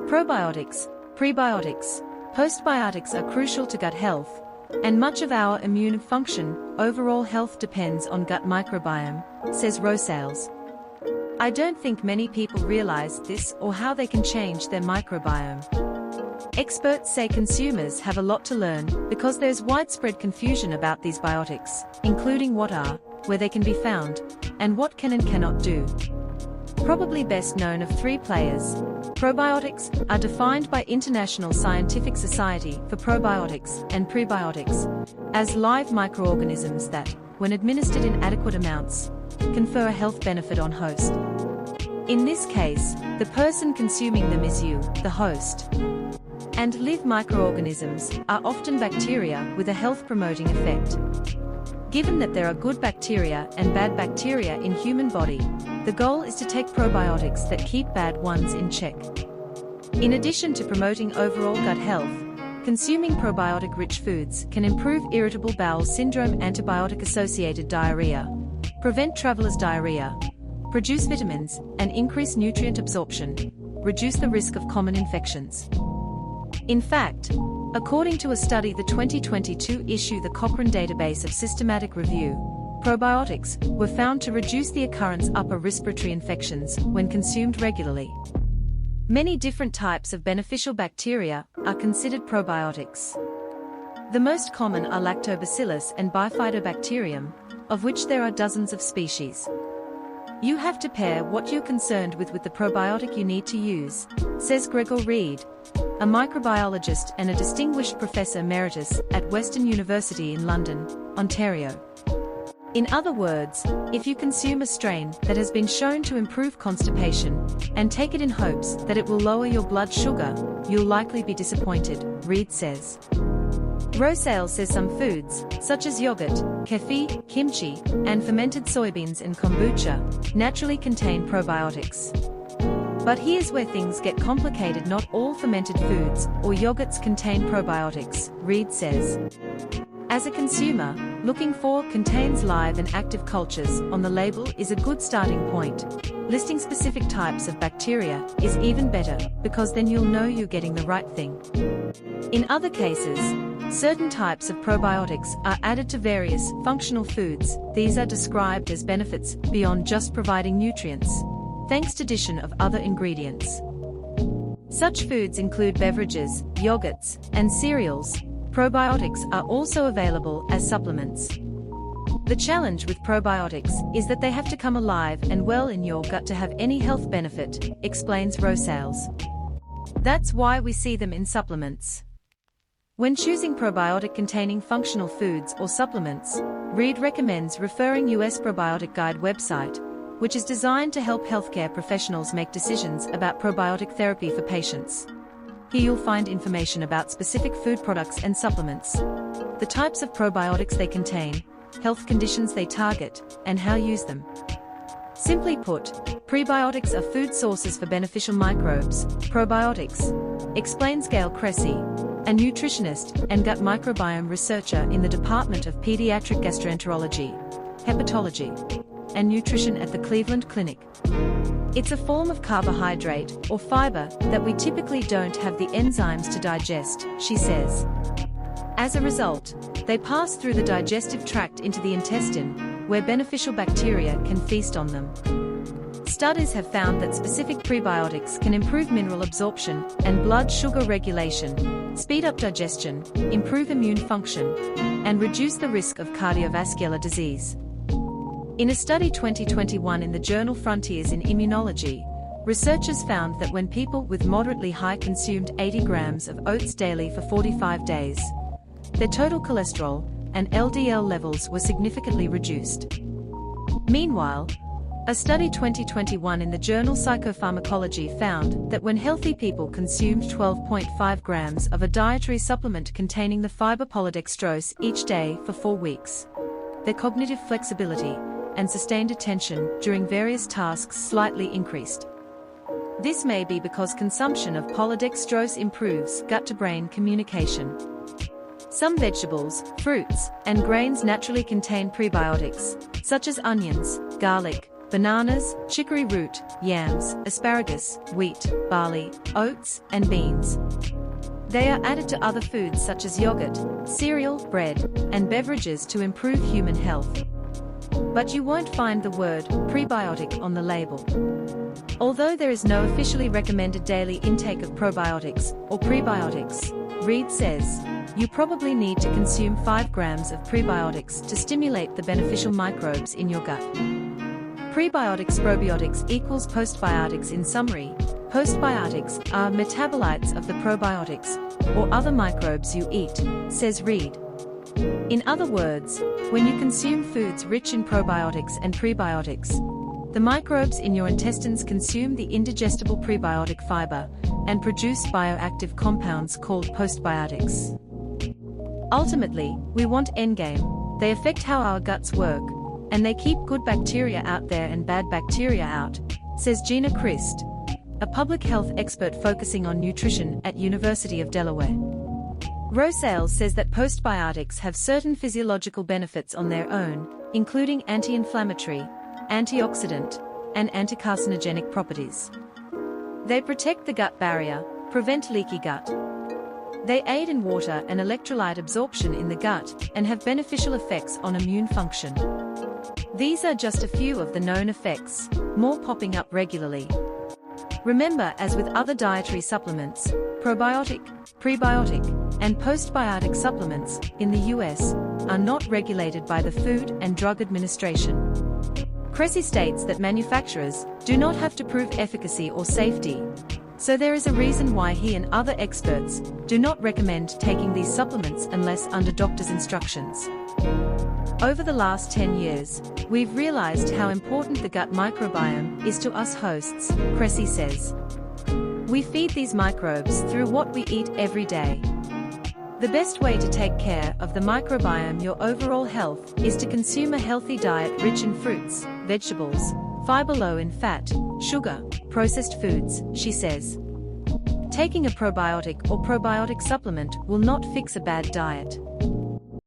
Probiotics, prebiotics, postbiotics are crucial to gut health, and much of our immune function, overall health depends on gut microbiome, says Rosales. I don't think many people realize this or how they can change their microbiome. Experts say consumers have a lot to learn because there's widespread confusion about these biotics, including what are, where they can be found, and what can and cannot do. Probably best known of three players, probiotics are defined by International Scientific Society for Probiotics and Prebiotics as live microorganisms that, when administered in adequate amounts, confer a health benefit on host. In this case, the person consuming them is you, the host. And live microorganisms are often bacteria with a health-promoting effect. Given that there are good bacteria and bad bacteria in human body, the goal is to take probiotics that keep bad ones in check. In addition to promoting overall gut health, consuming probiotic-rich foods can improve irritable bowel syndrome, antibiotic-associated diarrhea, prevent traveler's diarrhea, produce vitamins, and increase nutrient absorption, reduce the risk of common infections. In fact, according to a study, the 2022 issue the Cochrane Database of Systematic Review, probiotics were found to reduce the occurrence of upper respiratory infections when consumed regularly. Many different types of beneficial bacteria are considered probiotics. The most common are Lactobacillus and Bifidobacterium, of which there are dozens of species. You have to pair what you're concerned with the probiotic you need to use, says Gregor Reed, a microbiologist and a distinguished professor emeritus at Western University in London, Ontario. In other words, if you consume a strain that has been shown to improve constipation, and take it in hopes that it will lower your blood sugar, you'll likely be disappointed, Reed says. Rosales says some foods, such as yogurt, kefir, kimchi, and fermented soybeans and kombucha, naturally contain probiotics. But here's where things get complicated. Not all fermented foods or yogurts contain probiotics, Reed says. As a consumer, looking for contains live and active cultures on the label is a good starting point. Listing specific types of bacteria is even better, because then you'll know you're getting the right thing. In other cases, certain types of probiotics are added to various functional foods. These are described as benefits beyond just providing nutrients, thanks to addition of other ingredients. Such foods include beverages, yogurts, and cereals. Probiotics are also available as supplements. The challenge with probiotics is that they have to come alive and well in your gut to have any health benefit, explains Rosales. That's why we see them in supplements. When choosing probiotic-containing functional foods or supplements, Reed recommends referring US Probiotic Guide website, which is designed to help healthcare professionals make decisions about probiotic therapy for patients. Here you'll find information about specific food products and supplements, the types of probiotics they contain, health conditions they target, and how to use them. Simply put, prebiotics are food sources for beneficial microbes. Probiotics, explains Gail Cressy, a nutritionist and gut microbiome researcher in the Department of Pediatric Gastroenterology, Hepatology, and Nutrition at the Cleveland Clinic. It's a form of carbohydrate or fiber that we typically don't have the enzymes to digest, she says. As a result, they pass through the digestive tract into the intestine, where beneficial bacteria can feast on them. Studies have found that specific prebiotics can improve mineral absorption and blood sugar regulation, speed up digestion, improve immune function, and reduce the risk of cardiovascular disease. In a study 2021 in the journal Frontiers in Immunology, researchers found that when people with moderately high consumed 80 grams of oats daily for 45 days, their total cholesterol and LDL levels were significantly reduced. Meanwhile, a study 2021 in the journal Psychopharmacology found that when healthy people consumed 12.5 grams of a dietary supplement containing the fiber polydextrose each day for 4 weeks, their cognitive flexibility and sustained attention during various tasks slightly increased. This may be because consumption of polydextrose improves gut-to-brain communication. Some vegetables, fruits, and grains naturally contain prebiotics, such as onions, garlic, bananas, chicory root, yams, asparagus, wheat, barley, oats, and beans. They are added to other foods such as yogurt, cereal, bread, and beverages to improve human health. But you won't find the word prebiotic on the label. Although there is no officially recommended daily intake of probiotics or prebiotics, Reed says, you probably need to consume 5 grams of prebiotics to stimulate the beneficial microbes in your gut. Prebiotics probiotics equals postbiotics. In summary, postbiotics are metabolites of the probiotics or other microbes you eat, says Reed. In other words, when you consume foods rich in probiotics and prebiotics, the microbes in your intestines consume the indigestible prebiotic fiber and produce bioactive compounds called postbiotics. Ultimately, we want endgame. They affect how our guts work, and they keep good bacteria out there and bad bacteria out, says Gina Christ, a public health expert focusing on nutrition at University of Delaware. Rosales says that postbiotics have certain physiological benefits on their own, including anti-inflammatory, antioxidant, and anticarcinogenic properties. They protect the gut barrier, prevent leaky gut. They aid in water and electrolyte absorption in the gut and have beneficial effects on immune function. These are just a few of the known effects, more popping up regularly. Remember, as with other dietary supplements, probiotic, prebiotic, and postbiotic supplements in the US are not regulated by the Food and Drug Administration. Cressy states that manufacturers do not have to prove efficacy or safety, so there is a reason why he and other experts do not recommend taking these supplements unless under doctor's instructions. Over the last 10 years, we've realized how important the gut microbiome is to us hosts, Cressy says. We feed these microbes through what we eat every day. The best way to take care of the microbiome, your overall health, is to consume a healthy diet rich in fruits, vegetables, fiber, low in fat, sugar, processed foods, she says. Taking a probiotic or probiotic supplement will not fix a bad diet.